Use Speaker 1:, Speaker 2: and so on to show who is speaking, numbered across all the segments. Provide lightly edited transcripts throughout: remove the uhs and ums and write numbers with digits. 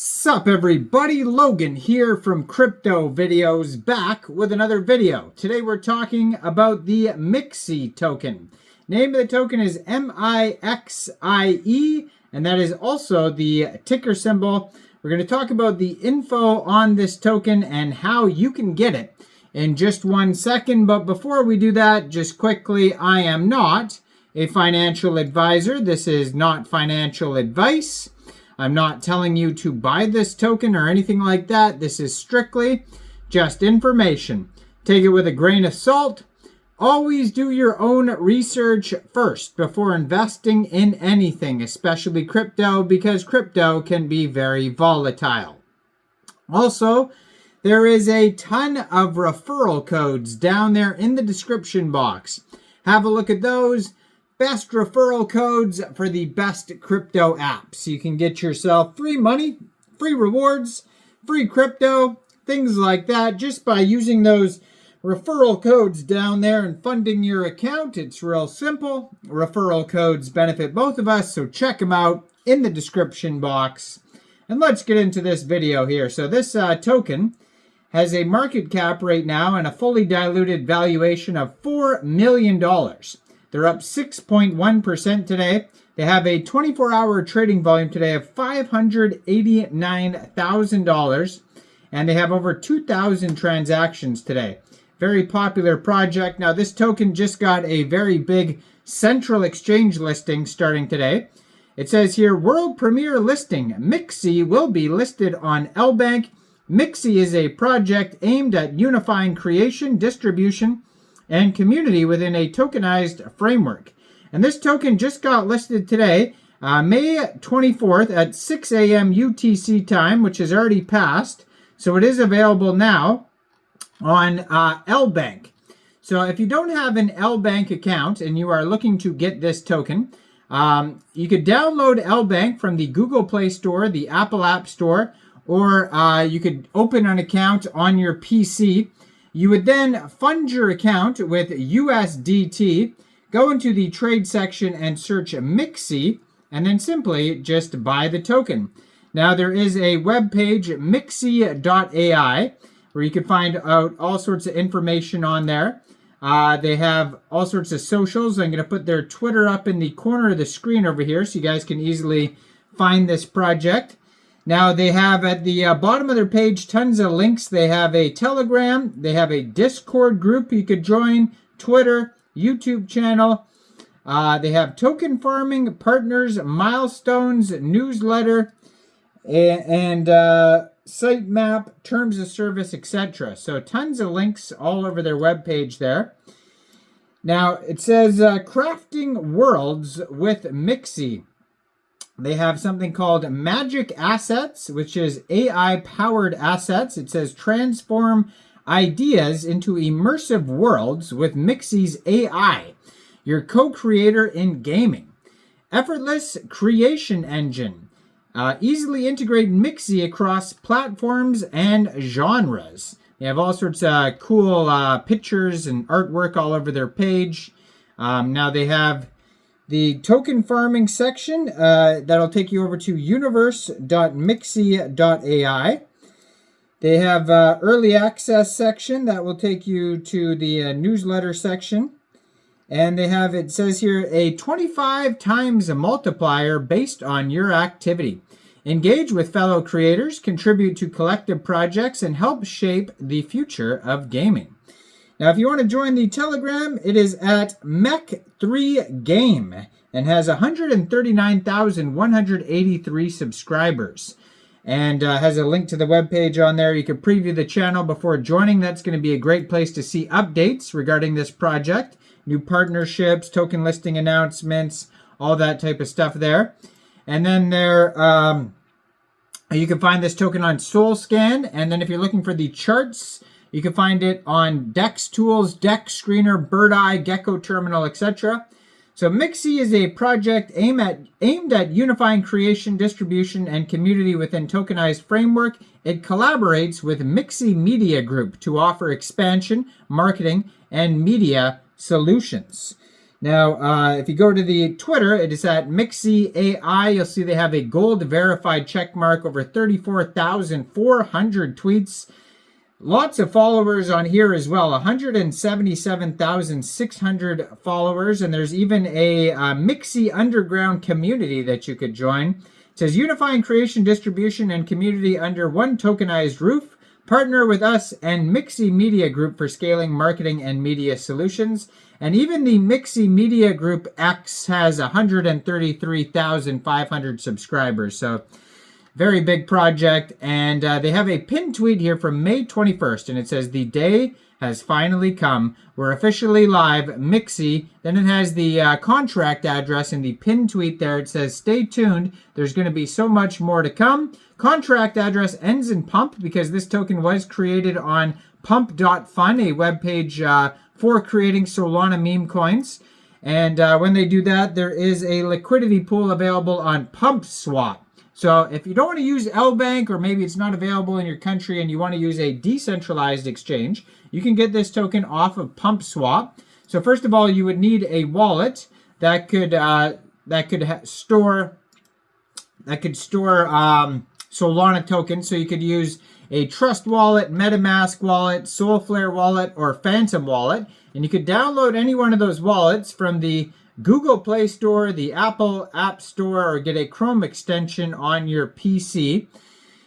Speaker 1: Sup everybody, Logan here from Crypto Videos, back with another video. Today we're talking about the Mixie token. Name of the token is MEXCIE, and that is also the ticker symbol. We're going to talk about the info on this token and how you can get it in just 1 second. But before we do that, just quickly, I am not a financial advisor. This is not financial advice. I'm not telling you to buy this token or anything like that. This is strictly just information. Take it with a grain of salt. Always do your own research first before investing in anything, especially crypto, because crypto can be very volatile. Also, there is a ton of referral codes down there in the description box. Have a look at those. Best referral codes for the best crypto apps. You can get yourself free money, free rewards, free crypto, things like that just by using those referral codes down there and funding your account. It's real simple. Referral codes benefit both of us, so check them out in the description box. And let's get into this video here. So this token has a market cap right now and a fully diluted valuation of $4 million. They're up 6.1% today. They have a 24-hour trading volume today of $589,000, and they have over 2,000 transactions today. Very popular project. Now, this token just got a very big central exchange listing starting today. It says here, world premiere listing. Mixie will be listed on Lbank. Mixie is a project aimed at unifying creation, distribution, and community within a tokenized framework. And this token just got listed today, May 24th at 6 a.m. UTC time, which has already passed. So it is available now on Lbank. So if you don't have an Lbank account and you are looking to get this token, you could download Lbank from the Google Play Store, the Apple App Store, or you could open an account on your PC. You would then fund your account with USDT, go into the trade section and search Mixie, and then simply just buy the token. Now there is a web page, Mixie.ai, where you can find out all sorts of information on there. They have all sorts of socials. I'm going to put their Twitter up in the corner of the screen over here so you guys can easily find this project. Now, they have at the bottom of their page tons of links. They have a Telegram. They have a Discord group you could join, Twitter, YouTube channel. They have token farming, partners, milestones, newsletter, and sitemap, terms of service, etc. So tons of links all over their webpage there. Now, it says crafting worlds with Mixie. They have something called Magic Assets, which is AI-powered assets. It says transform ideas into immersive worlds with Mixie's AI, your co-creator in gaming. Effortless creation engine. Easily integrate Mixie across platforms and genres. They have all sorts of cool pictures and artwork all over their page. Now they have the token farming section, that'll take you over to universe.mixie.ai. They have early access section that will take you to the newsletter section. And they have, it says here, a 25 times multiplier based on your activity. Engage with fellow creators, contribute to collective projects, and help shape the future of gaming. Now, if you want to join the Telegram, it is at MEXC Game and has 139,183 subscribers. And has a link to the webpage on there. You can preview the channel before joining. That's going to be a great place to see updates regarding this project, new partnerships, token listing announcements, all that type of stuff there. And then there, you can find this token on SoulScan. And then if you're looking for the charts, you can find it on Dex Tools, Dex Screener, Bird Eye, Gecko Terminal, etc. So Mixie is a project aimed at unifying creation, distribution, and community within tokenized framework. It collaborates with Mixie Media Group to offer expansion, marketing, and media solutions. Now, if you go to the Twitter, it is at Mixie AI. You'll see they have a gold verified check mark, over 34,400 tweets. Lots of followers on here as well, 177,600 followers. And there's even a Mixie underground community that you could join. It says, unifying creation, distribution, and community under one tokenized roof. Partner with us and Mixie Media Group for scaling marketing and media solutions. And even the Mixie Media Group X has 133,500 subscribers. So very big project. And they have a pinned tweet here from May 21st. And it says, the day has finally come. We're officially live, Mixie. Then it has the contract address in the pinned tweet there. It says, stay tuned. There's going to be so much more to come. Contract address ends in pump because this token was created on pump.fun, a webpage for creating Solana meme coins. And when they do that, there is a liquidity pool available on PumpSwap. So if you don't want to use Lbank, or maybe it's not available in your country and you want to use a decentralized exchange, you can get this token off of PumpSwap. So first of all, you would need a wallet that could store Solana tokens. So you could use a Trust wallet, MetaMask wallet, Soulflare wallet, or Phantom wallet. And you could download any one of those wallets from the Google Play Store, the Apple App Store, or get a Chrome extension on your PC.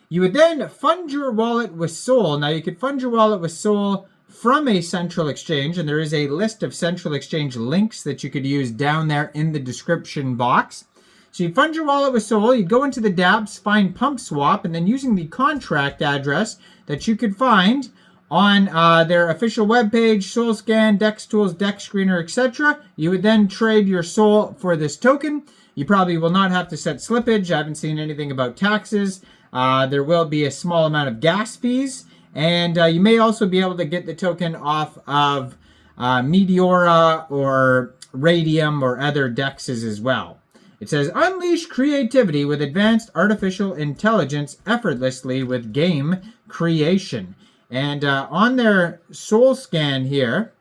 Speaker 1: You would then fund your wallet with Sol. Now you could fund your wallet with Sol from a central exchange, and there is a list of central exchange links that you could use down there in the description box. So you fund your wallet with Sol, you go into the dApps, find PumpSwap, and then using the contract address that you could find on their official webpage, SolScan, DEX Tools, DEX Screener, etc., you would then trade your Sol for this token. You probably will not have to set slippage. I haven't seen anything about taxes. There will be a small amount of gas fees, and you may also be able to get the token off of Meteora or Radium or other DEXs as well. It says, unleash creativity with advanced artificial intelligence effortlessly with game creation. And on their SolScan here,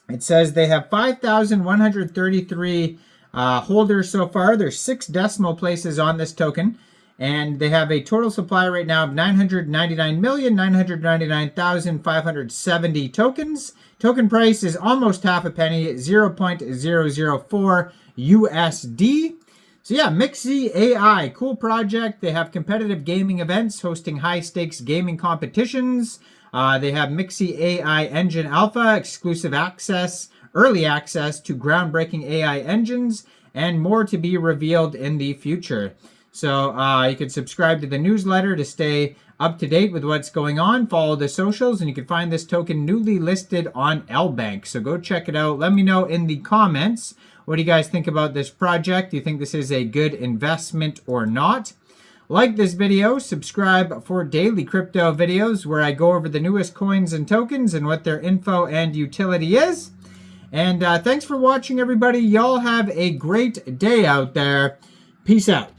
Speaker 1: it says they have 5,133 holders so far. There's 6 decimal places on this token. And they have a total supply right now of 999,999,570 tokens. Token price is almost half a penny, 0.004 USD. So yeah, Mixie AI, cool project. They have competitive gaming events hosting high-stakes gaming competitions. They have Mixie AI Engine Alpha, exclusive access, early access to groundbreaking AI engines, and more to be revealed in the future. So you can subscribe to the newsletter to stay up to date with what's going on. Follow the socials, and you can find this token newly listed on Lbank. So go check it out. Let me know in the comments, what do you guys think about this project? Do you think this is a good investment or not? Like this video, subscribe for daily crypto videos where I go over the newest coins and tokens and what their info and utility is. And thanks for watching, everybody. Y'all have a great day out there. Peace out.